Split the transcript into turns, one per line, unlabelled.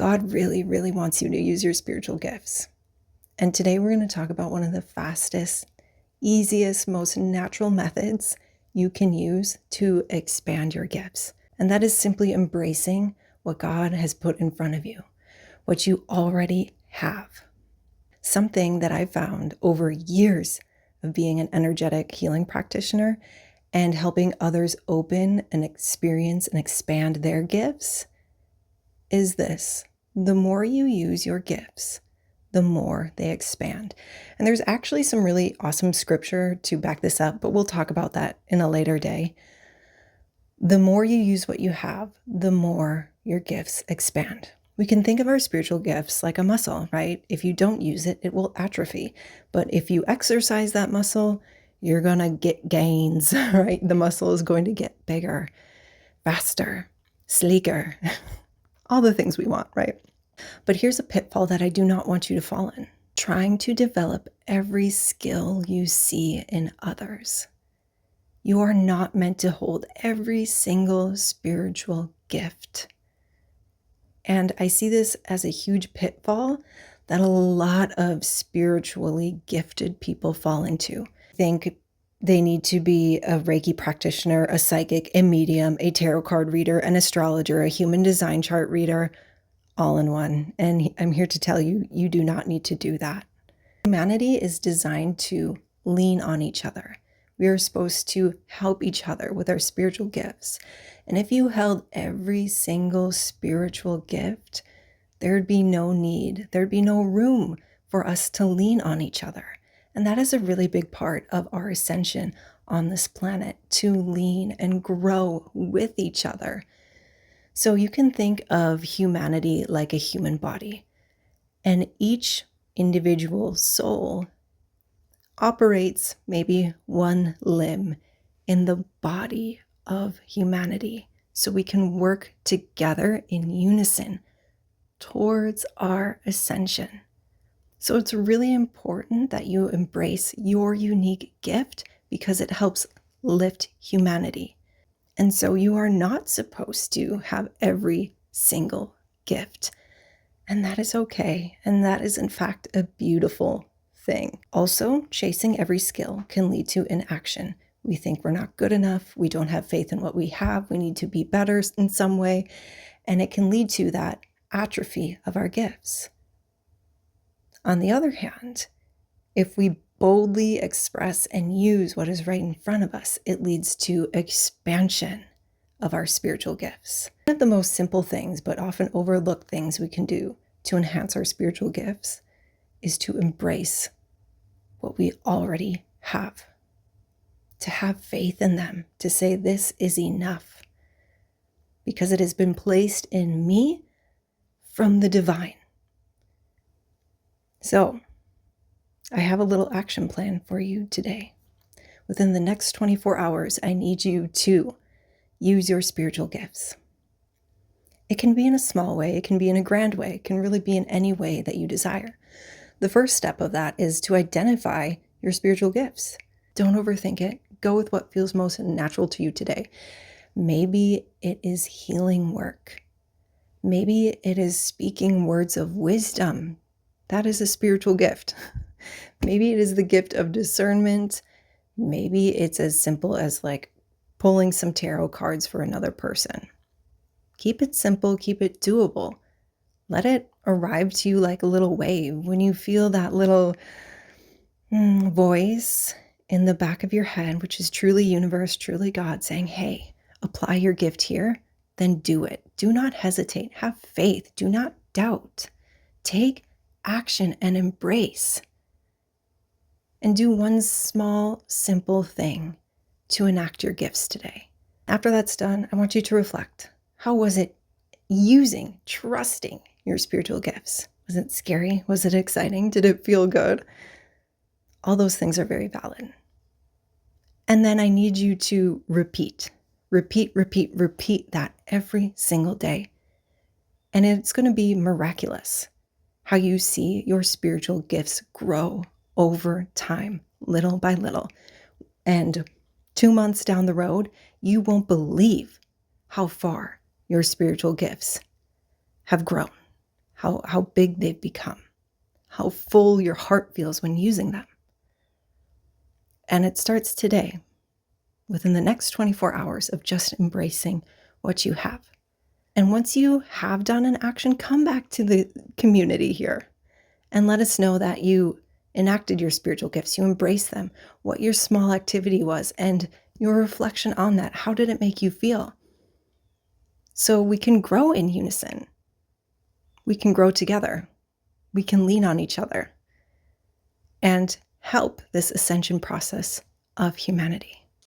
God really, really wants you to use your spiritual gifts. And today we're going to talk about one of the fastest, easiest, most natural methods you can use to expand your gifts. And that is simply embracing what God has put in front of you, what you already have. Something that I found over years of being an energetic healing practitioner and helping others open and experience and expand their gifts is this: the more you use your gifts, the more they expand. And there's actually some really awesome scripture to back this up, but we'll talk about that in a later day. The more you use what you have, the more your gifts expand. We can think of our spiritual gifts like a muscle, right? If you don't use it, it will atrophy. But if you exercise that muscle, you're going to get gains, right? The muscle is going to get bigger, faster, sleeker, all the things we want, right? But here's a pitfall that I do not want you to fall in: trying to develop every skill you see in others. You are not meant to hold every single spiritual gift. And I see this as a huge pitfall that a lot of spiritually gifted people fall into. Think they need to be a Reiki practitioner, a psychic, a medium, a tarot card reader, an astrologer, a human design chart reader, all in one. And I'm here to tell you, you do not need to do that. Humanity is designed to lean on each other. We are supposed to help each other with our spiritual gifts. And if you held every single spiritual gift, there'd be no need, there'd be no room for us to lean on each other. And that is a really big part of our ascension on this planet, to lean and grow with each other. So you can think of humanity like a human body, and each individual soul operates maybe one limb in the body of humanity, so we can work together in unison towards our ascension. So it's really important that you embrace your unique gift because it helps lift humanity. And so you are not supposed to have every single gift. And that is okay. And that is, in fact, a beautiful thing. Also, chasing every skill can lead to inaction. We think we're not good enough. We don't have faith in what we have. We need to be better in some way. And it can lead to that atrophy of our gifts. On the other hand, if we boldly express and use what is right in front of us, it leads to expansion of our spiritual gifts. One of the most simple things, but often overlooked things we can do to enhance our spiritual gifts is to embrace what we already have, to have faith in them, to say this is enough because it has been placed in me from the divine. So I have a little action plan for you today. Within the next 24 hours, I need you to use your spiritual gifts. It can be in a small way, it can be in a grand way, it can really be in any way that you desire. The first step of that is to identify your spiritual gifts. Don't overthink it. Go with what feels most natural to you today. Maybe it is healing work. Maybe it is speaking words of wisdom. That is a spiritual gift. Maybe it is the gift of discernment. Maybe it's as simple as like pulling some tarot cards for another person. Keep it simple, keep it doable. Let it arrive to you like a little wave. When you feel that little voice in the back of your head, which is truly universe, truly God, saying, hey, apply your gift here, then do it. Do not hesitate. Have faith. Do not doubt. Take action and embrace. And do one small, simple thing to enact your gifts today. After that's done, I want you to reflect. How was it trusting your spiritual gifts? Was it scary? Was it exciting? Did it feel good? All those things are very valid. And then I need you to repeat that every single day. And it's going to be miraculous how you see your spiritual gifts grow over time, little by little. And 2 months down the road, you won't believe how far your spiritual gifts have grown. how big they've become, how full your heart feels when using them. And it starts today, within the next 24 hours of just embracing what you have. And once you have done an action, come back to the community here and let us know that you enacted your spiritual gifts, you embraced them, what your small activity was, and your reflection on that. How did it make you feel? So we can grow in unison. We can grow together. We can lean on each other and help this ascension process of humanity.